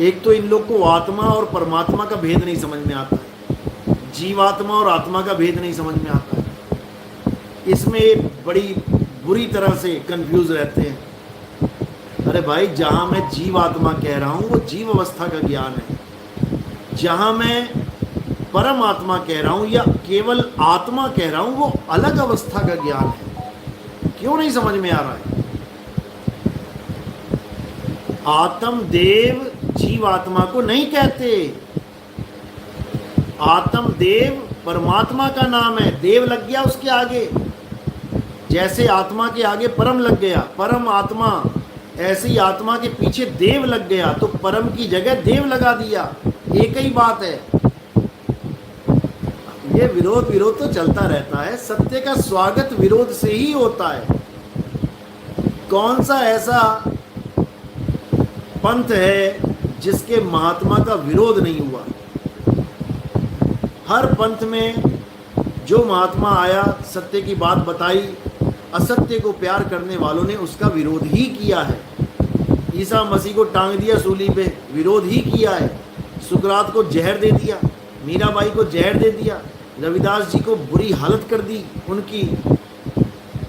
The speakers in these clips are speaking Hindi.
एक तो इन लोग को आत्मा और परमात्मा का भेद नहीं समझ में आता है, जीवात्मा और आत्मा का भेद नहीं समझ में आता है। इसमें बड़ी बुरी तरह से कंफ्यूज रहते हैं। अरे भाई, जहाँ मैं जीवात्मा कह रहा हूँ वो जीव अवस्था का ज्ञान है, जहाँ मैं परमात्मा कह रहा हूँ या केवल आत्मा कह रहा हूँ वो अलग अवस्था का ज्ञान है। क्यों नहीं समझ में आ रहा है? आत्मदेव जीवात्मा को नहीं कहते। आत्मदेव परमात्मा का नाम है, देव लग गया उसके आगे। जैसे आत्मा के आगे परम लग गया, परम आत्मा, ऐसे ही आत्मा के पीछे देव लग गया, तो परम की जगह देव लगा दिया। एक ही बात है। ये विरोध विरोध तो चलता रहता है। सत्य का स्वागत विरोध से ही होता है। कौन सा ऐसा पंथ है जिसके महात्मा का विरोध नहीं हुआ? हर पंथ में जो महात्मा आया, सत्य की बात बताई, असत्य को प्यार करने वालों ने उसका विरोध ही किया है। ईसा मसीह को टांग दिया सूली पे, विरोध ही किया है। सुकरात को जहर दे दिया, मीराबाई को जहर दे दिया, रविदास जी को बुरी हालत कर दी उनकी,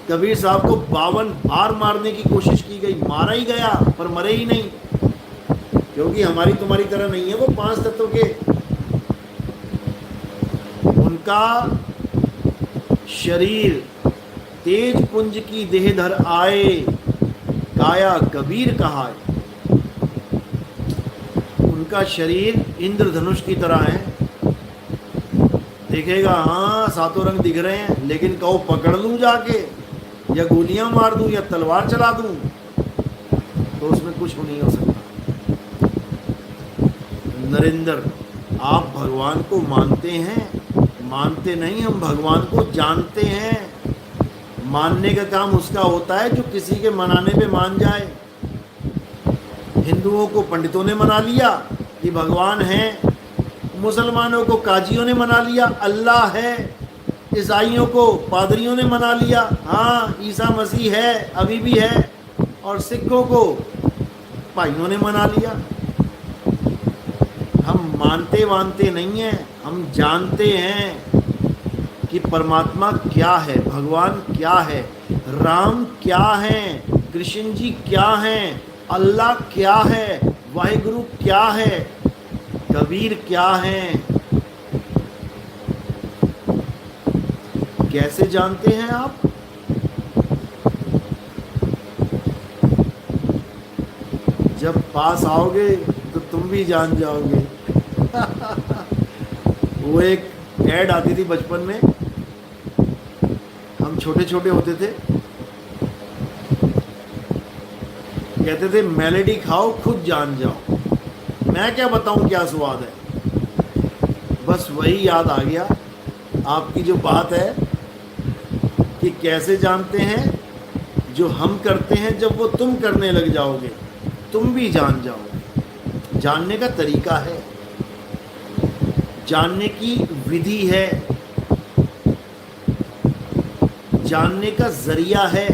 कबीर साहब को 52 बार मारने की कोशिश की गई, मारा ही गया पर मरे ही नहीं, क्योंकि हमारी तुम्हारी तरह नहीं है वो 5 तत्व के। उनका शरीर तेज पुंज की देहधर आए, काया कबीर कहाए। उनका शरीर इंद्रधनुष की तरह है। देखेगा हाँ सातों रंग दिख रहे हैं, लेकिन कहो पकड़ लूं जाके, या गोलियां मार दूं, या तलवार चला दूं, तो उसमें कुछ नहीं हो सकता। नरेंद्र, आप भगवान को मानते हैं? मानते नहीं, हम भगवान को जानते हैं। मानने का काम उसका होता है जो किसी के मनाने पे मान जाए। हिंदुओं को पंडितों ने मना लिया कि भगवान है, मुसलमानों को काजियों ने मना लिया अल्लाह है, ईसाइयों को पादरियों ने मना लिया हाँ ईसा मसीह है, अभी भी है, और सिखों को भाइयों ने मना लिया। हम मानते वानते नहीं हैं, हम जानते हैं कि परमात्मा क्या है, भगवान क्या है, राम क्या है, कृष्ण जी क्या हैं, अल्लाह क्या है, वाहिगुरु क्या है, कबीर क्या हैं। कैसे जानते हैं आप? जब पास आओगे तो तुम भी जान जाओगे। वो एक ऐड आती थी बचपन में, हम छोटे छोटे होते थे, कहते थे मेलेडी खाओ खुद जान जाओ। मैं क्या बताऊं क्या स्वाद है। बस वही याद आ गया आपकी जो बात है कि कैसे जानते हैं, जो हम करते हैं जब वो तुम करने लग जाओगे तुम भी जान जाओगे। जानने का तरीका है, जानने की विधि है, जानने का जरिया है।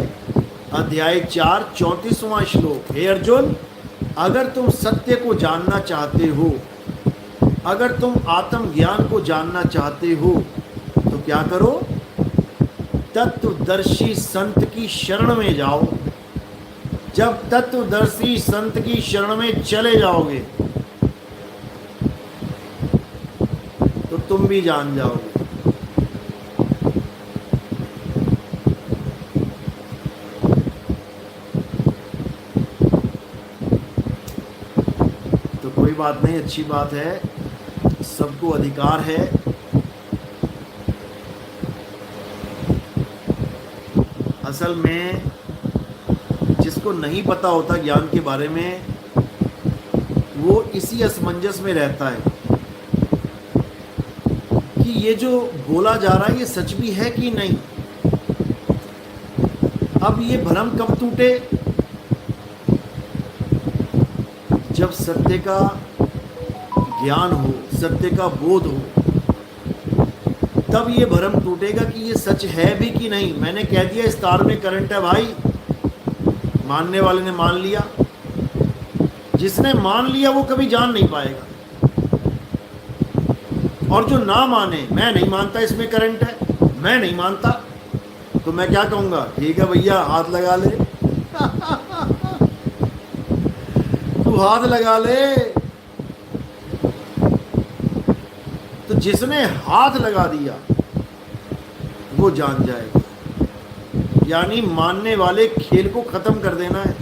अध्याय 4 34वां श्लोक। हे अर्जुन, अगर तुम सत्य को जानना चाहते हो, अगर तुम आत्मज्ञान को जानना चाहते हो तो क्या करो? तत्वदर्शी संत की शरण में जाओ। जब तत्वदर्शी संत की शरण में चले जाओगे तो तुम भी जान जाओगे। तो कोई बात नहीं, अच्छी बात है, सबको अधिकार है। असल में जिसको नहीं पता होता ज्ञान के बारे में, वो इसी असमंजस में रहता है कि ये जो बोला जा रहा है ये सच भी है कि नहीं। अब ये भ्रम कब टूटे? जब सत्य का ज्ञान हो, सत्य का बोध हो, तब ये भ्रम टूटेगा कि ये सच है भी कि नहीं। मैंने कह दिया इस तार में करंट है भाई, मानने वाले ने मान लिया, जिसने मान लिया वो कभी जान नहीं पाएगा। और जो ना माने, मैं नहीं मानता इसमें करंट है, मैं नहीं मानता, तो मैं क्या कहूंगा, ठीक है भैया हाथ लगा ले तू हाथ लगा ले। तो जिसने हाथ लगा दिया वो जान जाएगा। यानी मानने वाले खेल को खत्म कर देना है,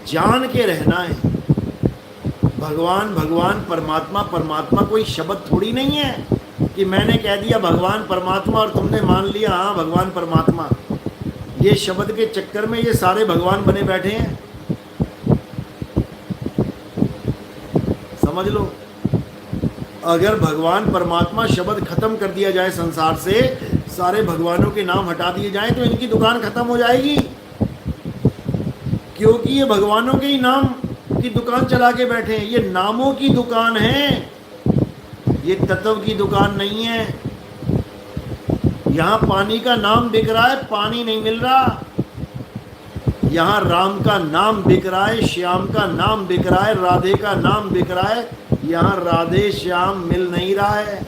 जान के रहना है। भगवान भगवान, परमात्मा परमात्मा कोई शब्द थोड़ी नहीं है कि मैंने कह दिया भगवान परमात्मा और तुमने मान लिया हाँ भगवान परमात्मा। ये शब्द के चक्कर में ये सारे भगवान बने बैठे हैं, समझ लो। अगर भगवान परमात्मा शब्द खत्म कर दिया जाए संसार से, सारे भगवानों के नाम हटा दिए जाएं, तो इनकी दुकान खत्म हो जाएगी। क्योंकि ये भगवानों के ही नाम की दुकान चला के बैठे हैं। ये नामों की दुकान है, ये तत्व की दुकान नहीं है। यहाँ पानी का नाम बिक रहा है, पानी नहीं मिल रहा। यहाँ राम का नाम बिक रहा है, श्याम का नाम बिक रहा है, राधे का नाम बिक रहा है। यहाँ राधे श्याम मिल नहीं रहा है,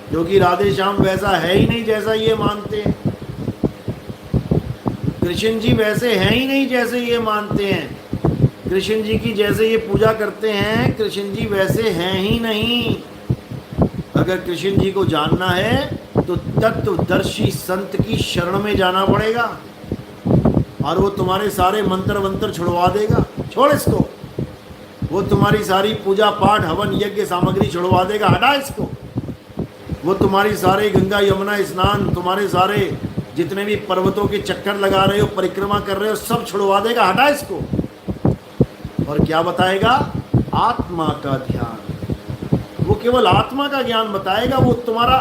क्योंकि राधे श्याम वैसा है ही नहीं जैसा ये मानते हैं। कृष्ण जी वैसे हैं ही नहीं जैसे ये मानते हैं। कृष्ण जी की जैसे ये पूजा करते हैं, कृष्ण जी वैसे हैं ही नहीं। अगर कृष्ण जी को जानना है तो तत्वदर्शी संत की शरण में जाना पड़ेगा, और वो तुम्हारे सारे मंत्र वंत्र छुड़वा देगा। छोड़ इसको। वो तुम्हारी सारी पूजा पाठ हवन यज्ञ सामग्री छुड़वा देगा, हटा इसको। वो तुम्हारी सारे गंगा यमुना स्नान, तुम्हारे सारे जितने भी पर्वतों के चक्कर लगा रहे हो, परिक्रमा कर रहे हो, सब छुड़वा देगा, हटा इसको। और क्या बताएगा? आत्मा का ध्यान। वो केवल आत्मा का ज्ञान बताएगा। वो तुम्हारा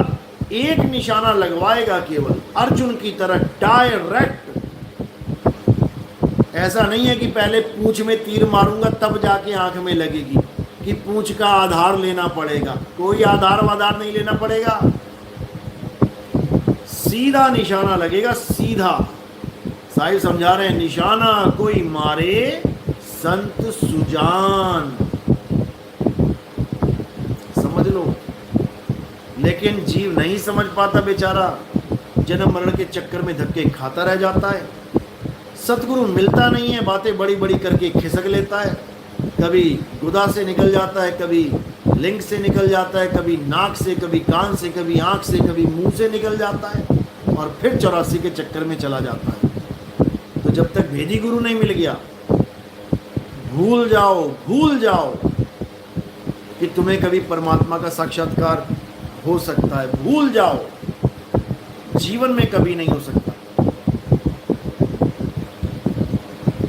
एक निशाना लगवाएगा, केवल अर्जुन की तरह डायरेक्ट। ऐसा नहीं है कि पहले पूंछ में तीर मारूंगा तब जाके आंख में लगेगी, कि पूंछ का आधार लेना पड़ेगा। कोई आधार वाधार नहीं लेना पड़ेगा, सीधा निशाना लगेगा, सीधा। साहिब समझा रहे हैं, निशाना कोई मारे संत सुजान, समझ लो। लेकिन जीव नहीं समझ पाता बेचारा, जन्म मरण के चक्कर में धक्के खाता रह जाता है। सतगुरु मिलता नहीं है, बातें बड़ी बड़ी करके खिसक लेता है। कभी गुदा से निकल जाता है, कभी लिंग से निकल जाता है, कभी नाक से, कभी कान से, कभी आंख से, कभी मुंह से निकल जाता है, और फिर 84 के चक्कर में चला जाता है। तो जब तक भेदी गुरु नहीं मिल गया, भूल जाओ कि तुम्हें कभी परमात्मा का साक्षात्कार हो सकता है। भूल जाओ, जीवन में कभी नहीं हो सकता।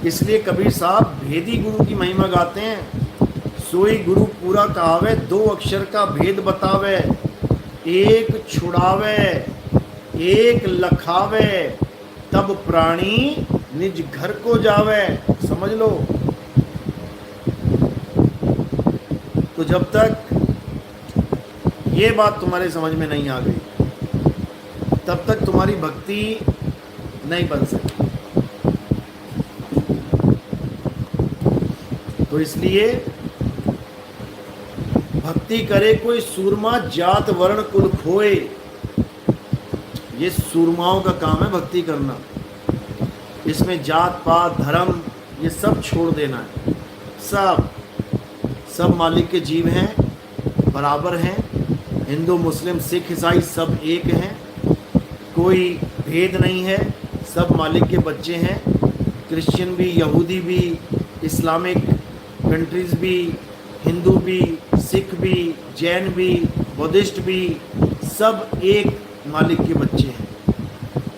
इसलिए कबीर साहब भेदी गुरु की महिमा गाते हैं। सोई गुरु पूरा कहावे, 2 अक्षर का भेद बतावे, एक छुड़ावे एक लखावे, तब प्राणी निज घर को जावे। समझ लो। तो जब तक ये बात तुम्हारे समझ में नहीं आ गई, तब तक तुम्हारी भक्ति नहीं बन सकती। तो इसलिए भक्ति करे कोई सूरमा, जात वर्ण कुल खोए। ये सूरमाओं का काम है भक्ति करना। इसमें जात पात धर्म ये सब छोड़ देना है। सब मालिक के जीव हैं, बराबर हैं। हिंदू मुस्लिम सिख ईसाई सब एक हैं, कोई भेद नहीं है। सब मालिक के बच्चे हैं। क्रिश्चियन भी, यहूदी भी, इस्लामिक कंट्रीज़ भी, हिंदू भी, सिख भी, जैन भी, बुद्धिस्ट भी, सब एक मालिक के बच्चे हैं।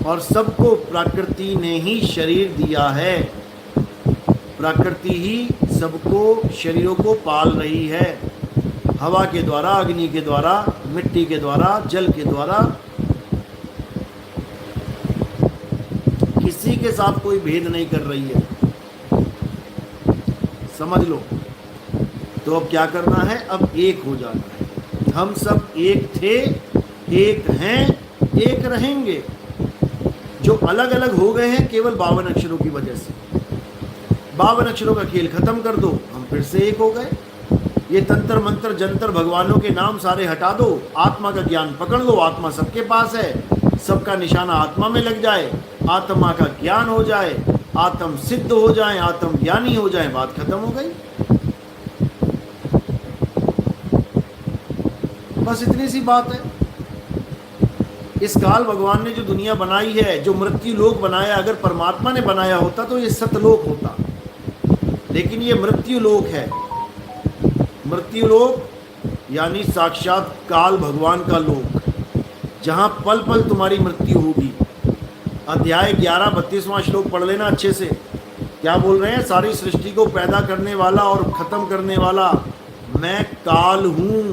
और सबको प्रकृति ने ही शरीर दिया है। प्रकृति ही सबको शरीरों को पाल रही है, हवा के द्वारा, अग्नि के द्वारा, मिट्टी के द्वारा, जल के द्वारा। किसी के साथ कोई भेद नहीं कर रही है, समझ लो। तो अब क्या करना है? अब एक हो जाना है। हम सब एक थे, एक हैं, एक रहेंगे। जो अलग अलग हो गए हैं केवल 52 अक्षरों की वजह से। 52 अक्षरों का खेल खत्म कर दो, हम फिर से एक हो गए। ये तंत्र मंत्र जंतर भगवानों के नाम सारे हटा दो, आत्मा का ज्ञान पकड़ लो, आत्मा सबके पास है, सबका निशाना आत्मा में लग जाए, आत्मा का ज्ञान हो जाए, आत्म सिद्ध हो जाए, आत्म ज्ञानी हो जाए, बात खत्म हो गई। बस इतनी सी बात है। इस काल भगवान ने जो दुनिया बनाई है, जो मृत्यु लोक बनाया, अगर परमात्मा ने बनाया होता तो ये सतलोक होता, लेकिन ये मृत्यु लोक है। मृत्यु लोक यानी साक्षात काल भगवान का लोक, जहां पल पल तुम्हारी मृत्यु होगी। अध्याय 11 32वां श्लोक पढ़ लेना अच्छे से। क्या बोल रहे हैं? सारी सृष्टि को पैदा करने वाला और खत्म करने वाला मैं काल हूं।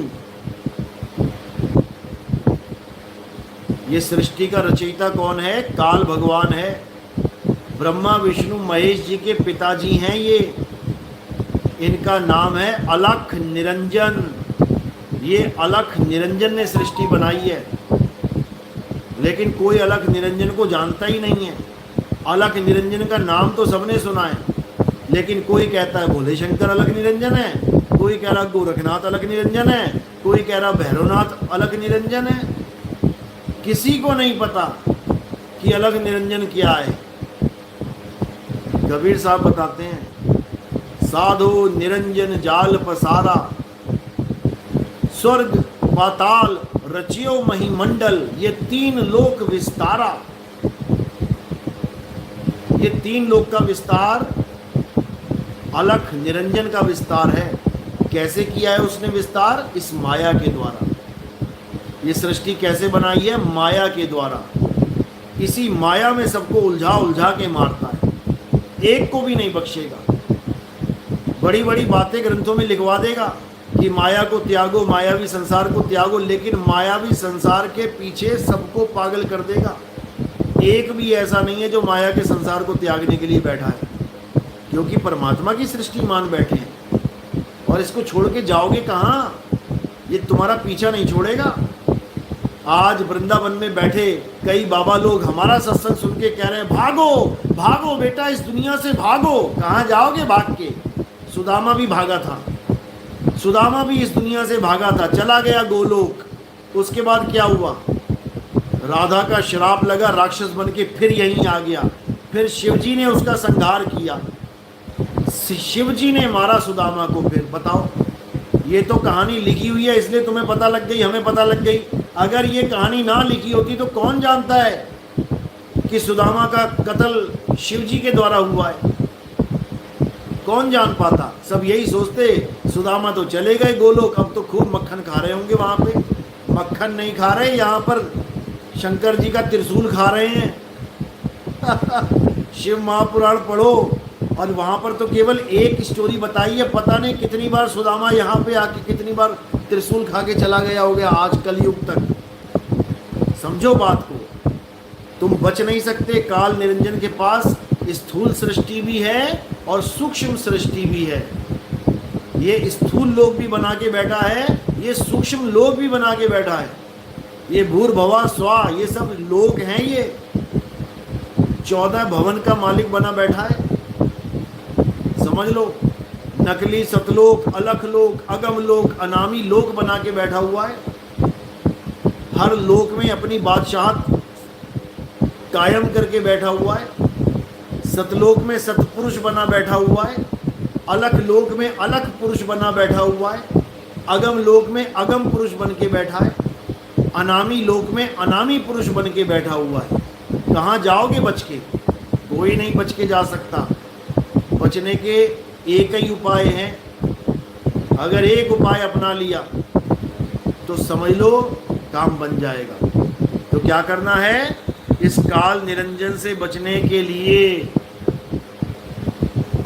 ये सृष्टि का रचयिता कौन है? काल भगवान है। ब्रह्मा विष्णु महेश जी के पिताजी हैं ये। इनका नाम है अलख निरंजन। ये अलख निरंजन ने सृष्टि बनाई है, लेकिन कोई अलख निरंजन को जानता ही नहीं है। अलख निरंजन का नाम तो सबने सुना है, लेकिन कोई कहता है भोले शंकर अलख निरंजन है, कोई कह रहा गोरखनाथ अलख निरंजन है, कोई कह रहा भैरवनाथ अलख निरंजन है। किसी को नहीं पता कि अलख निरंजन क्या है। कबीर साहब बताते हैं, साधो निरंजन जाल पसारा, स्वर्ग पाताल रचियो महिमंडल, ये 3 लोक विस्तारा। ये 3 लोक का विस्तार अलख निरंजन का विस्तार है। कैसे किया है उसने विस्तार? इस माया के द्वारा। ये सृष्टि कैसे बनाई है? माया के द्वारा। इसी माया में सबको उलझा उलझा के मारता है, एक को भी नहीं बख्शेगा। बड़ी बड़ी बातें ग्रंथों में लिखवा देगा कि माया को त्यागो, मायावी संसार को त्यागो, लेकिन मायावी संसार के पीछे सबको पागल कर देगा। एक भी ऐसा नहीं है जो माया के संसार को त्यागने के लिए बैठा है, क्योंकि परमात्मा की सृष्टि मान बैठे हैं। और इसको छोड़ के जाओगे कहाँ? ये तुम्हारा पीछा नहीं छोड़ेगा। आज वृंदावन में बैठे कई बाबा लोग हमारा सत्संग सुन के कह रहे हैं, भागो भागो बेटा, इस दुनिया से भागो। कहाँ जाओगे भाग के? सुदामा भी भागा था, सुदामा भी इस दुनिया से भागा था, चला गया गोलोक। उसके बाद क्या हुआ? राधा का श्राप लगा, राक्षस बन के फिर यहीं आ गया। फिर शिवजी ने उसका संहार किया, शिवजी ने मारा सुदामा को। फिर बताओ, ये तो कहानी लिखी हुई है, इसलिए तुम्हें पता लग गई, हमें पता लग गई। अगर ये कहानी ना लिखी होती तो कौन जानता है कि सुदामा का कत्ल शिवजी के द्वारा हुआ है? कौन जान पाता? सब यही सोचते सुदामा तो चले गए गोलोक, अब तो खूब मक्खन खा रहे होंगे वहाँ पे। मक्खन नहीं खा रहे, यहाँ पर शंकर जी का त्रिशूल खा रहे हैं। शिव महापुराण पढ़ो, और वहाँ पर तो केवल एक स्टोरी बताई है, पता नहीं कितनी बार सुदामा यहाँ पे आके कितनी बार त्रिशूल खा के चला गया हो गया आज कलयुग तक। समझो बात को, तुम बच नहीं सकते। काल निरंजन के पास स्थूल सृष्टि भी है और सूक्ष्म सृष्टि भी है। ये स्थूल लोक भी बना के बैठा है, ये सूक्ष्म लोक भी बना के बैठा है। ये भूर्भुवः स्वः, ये सब लोक हैं। ये 14 भवन का मालिक बना बैठा है, समझ लो। नकली सतलोक, अलख लोक, अगम लोक, अनामी लोक बना के बैठा हुआ है। हर लोक में अपनी बादशाहत कायम करके बैठा हुआ है। सतलोक में सतपुरुष बना बैठा हुआ है, अलख लोक में अलख पुरुष बना बैठा हुआ है, अगम लोक में अगम पुरुष बन के बैठा है, अनामी लोक में अनामी पुरुष बन के बैठा हुआ है। कहाँ जाओगे बच के? कोई नहीं बच के जा सकता। बचने के एक ही उपाय है। अगर एक उपाय अपना लिया तो समझ लो काम बन जाएगा। तो क्या करना है? इस काल निरंजन से बचने के लिए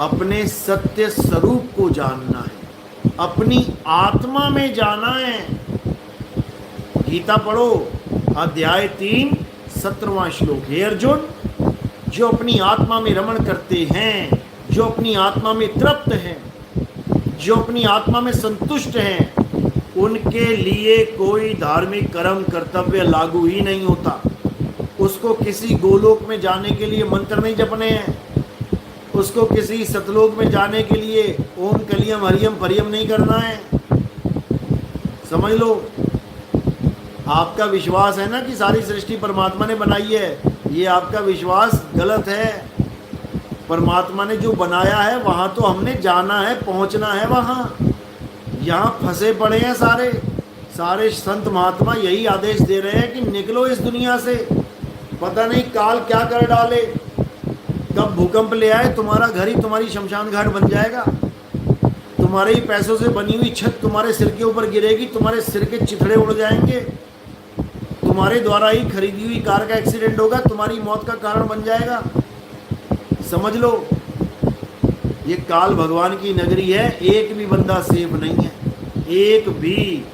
अपने सत्य स्वरूप को जानना है, अपनी आत्मा में जाना है। गीता पढ़ो, अध्याय 3 17वां श्लोक। हे अर्जुन, जो अपनी आत्मा में रमण करते हैं, जो अपनी आत्मा में तृप्त हैं, जो अपनी आत्मा में संतुष्ट हैं, उनके लिए कोई धार्मिक कर्म कर्तव्य लागू ही नहीं होता। उसको किसी गोलोक में जाने के लिए मंत्र नहीं जपने हैं, उसको किसी सतलोक में जाने के लिए ओम कलियम हरियम परियम नहीं करना है। समझ लो, आपका विश्वास है ना कि सारी सृष्टि परमात्मा ने बनाई है, ये आपका विश्वास गलत है। परमात्मा ने जो बनाया है वहाँ तो हमने जाना है, पहुँचना है वहाँ। यहाँ फंसे पड़े हैं सारे सारे संत महात्मा, यही आदेश दे रहे हैं कि निकलो इस दुनिया से। पता नहीं काल क्या कर डाले, कब भूकंप ले आए, तुम्हारा घर ही तुम्हारी शमशान घाट बन जाएगा। तुम्हारे ही पैसों से बनी हुई छत तुम्हारे सिर के ऊपर गिरेगी, तुम्हारे सिर के चिथड़े उड़ जाएंगे। तुम्हारे द्वारा ही खरीदी हुई कार का एक्सीडेंट होगा, तुम्हारी मौत का कारण बन जाएगा। समझ लो, ये काल भगवान की नगरी है, एक भी बंदा सेफ नहीं है, एक भी।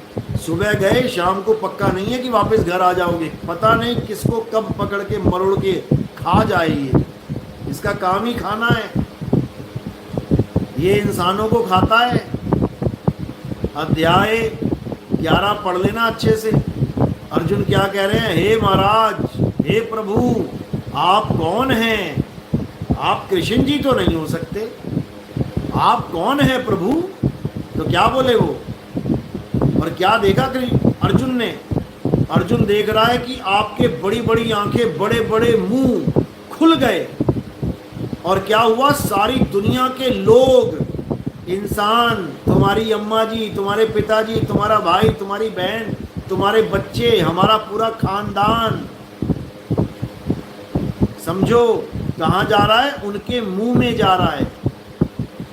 सुबह गए शाम को पक्का नहीं है कि वापस घर आ जाओगे। पता नहीं किसको कब पकड़ के मरोड़ के खा जाए। ये इसका काम ही खाना है, ये इंसानों को खाता है। अध्याय 11 पढ़ लेना अच्छे से। अर्जुन क्या कह रहे हैं, हे महाराज, हे प्रभु, आप कौन हैं? आप कृष्ण जी तो नहीं हो सकते, आप कौन है प्रभु? तो क्या बोले वो, और क्या देखा अर्जुन ने? अर्जुन देख रहा है कि आपके बड़ी बड़ी आंखें, बड़े बड़े मुंह खुल गए, और क्या हुआ, सारी दुनिया के लोग, इंसान, तुम्हारी अम्मा जी, तुम्हारे पिताजी, तुम्हारा भाई, तुम्हारी बहन, तुम्हारे बच्चे, हमारा पूरा खानदान, समझो कहाँ जा रहा है, उनके मुंह में जा रहा है,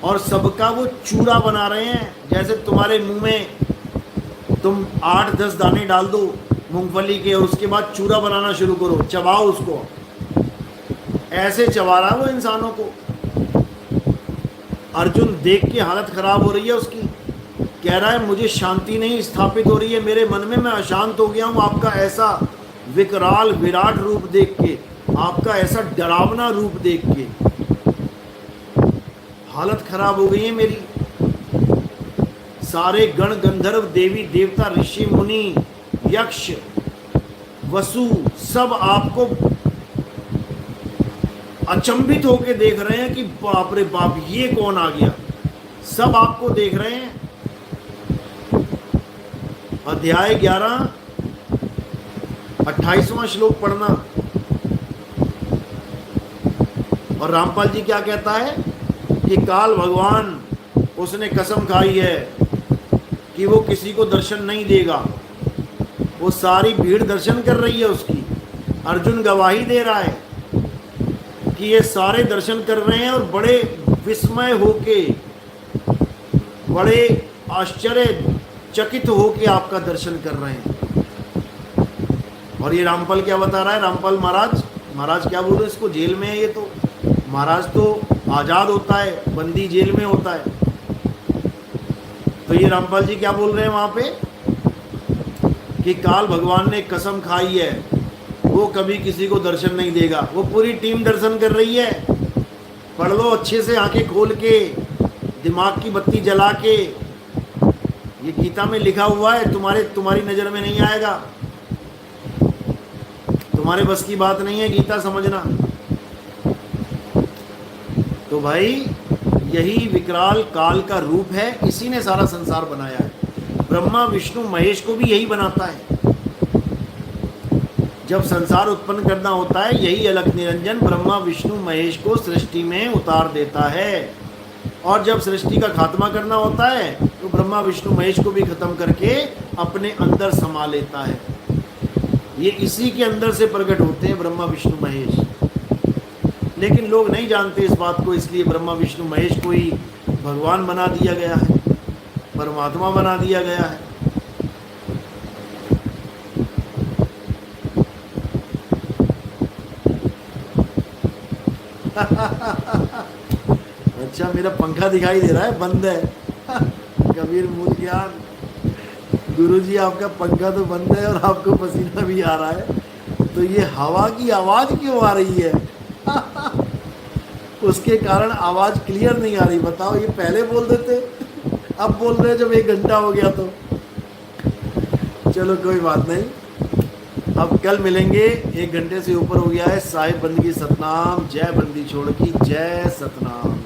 और सबका वो चूरा बना रहे हैं। जैसे तुम्हारे मुंह में तुम 8-10 दाने डाल दो मूंगफली के, उसके बाद चूरा बनाना शुरू करो, चबाओ उसको, ऐसे चबा रहा है वो इंसानों को। अर्जुन देख के हालत खराब हो रही है उसकी, कह रहा है मुझे शांति नहीं स्थापित हो रही है मेरे मन में, मैं अशांत हो गया हूँ आपका ऐसा विकराल विराट रूप देख के, आपका ऐसा डरावना रूप देख के हालत खराब हो गई है मेरी। सारे गण गंधर्व, देवी देवता, ऋषि मुनि, यक्ष, वसु, सब आपको अचंभित होके देख रहे हैं कि बाप रे बाप, ये कौन आ गया। सब आपको देख रहे हैं। अध्याय 11 28वां श्लोक पढ़ना। और रामपाल जी क्या कहता है कि काल भगवान, उसने कसम खाई है कि वो किसी को दर्शन नहीं देगा। वो सारी भीड़ दर्शन कर रही है उसकी। अर्जुन गवाही दे रहा है कि ये सारे दर्शन कर रहे हैं और बड़े विस्मय होके, बड़े आश्चर्यचकित होके आपका दर्शन कर रहे हैं। और ये रामपाल क्या बता रहा है, रामपाल महाराज क्या बोल रहे हैं, इसको जेल में है ये तो, महाराज तो आज़ाद होता है, बंदी जेल में होता है। तो ये रामपाल जी क्या बोल रहे हैं वहाँ पे कि काल भगवान ने कसम खाई है वो कभी किसी को दर्शन नहीं देगा। वो पूरी टीम दर्शन कर रही है। पढ़ लो अच्छे से, आंखें खोल के, दिमाग की बत्ती जला के। ये गीता में लिखा हुआ है, तुम्हारी नज़र में नहीं आएगा, तुम्हारे बस की बात नहीं है गीता समझना। तो भाई यही विकराल काल का रूप है, इसी ने सारा संसार बनाया है। ब्रह्मा विष्णु महेश को भी यही बनाता है। जब संसार उत्पन्न करना होता है, यही अलख निरंजन ब्रह्मा विष्णु महेश को सृष्टि में उतार देता है। और जब सृष्टि का खात्मा करना होता है तो ब्रह्मा विष्णु महेश को भी खत्म करके अपने अंदर समा लेता है। ये इसी के अंदर से प्रकट होते हैं ब्रह्मा विष्णु महेश। लेकिन लोग नहीं जानते इस बात को, इसलिए ब्रह्मा विष्णु महेश को ही भगवान बना दिया गया है, परमात्मा बना दिया गया है। अच्छा, मेरा पंखा दिखाई दे रहा है, बंद है। कबीर मूल ज्ञान, गुरुजी आपका पंखा तो बंद है और आपको पसीना भी आ रहा है, तो ये हवा की आवाज़ क्यों आ रही है? उसके कारण आवाज़ क्लियर नहीं आ रही। बताओ, ये पहले बोल देते, अब बोल रहे जब 1 घंटा हो गया तो। चलो कोई बात नहीं, अब कल मिलेंगे, 1 घंटे से ऊपर हो गया है। साहिब बंदगी सतनाम, जय बंदी छोड़ की, जय सतनाम।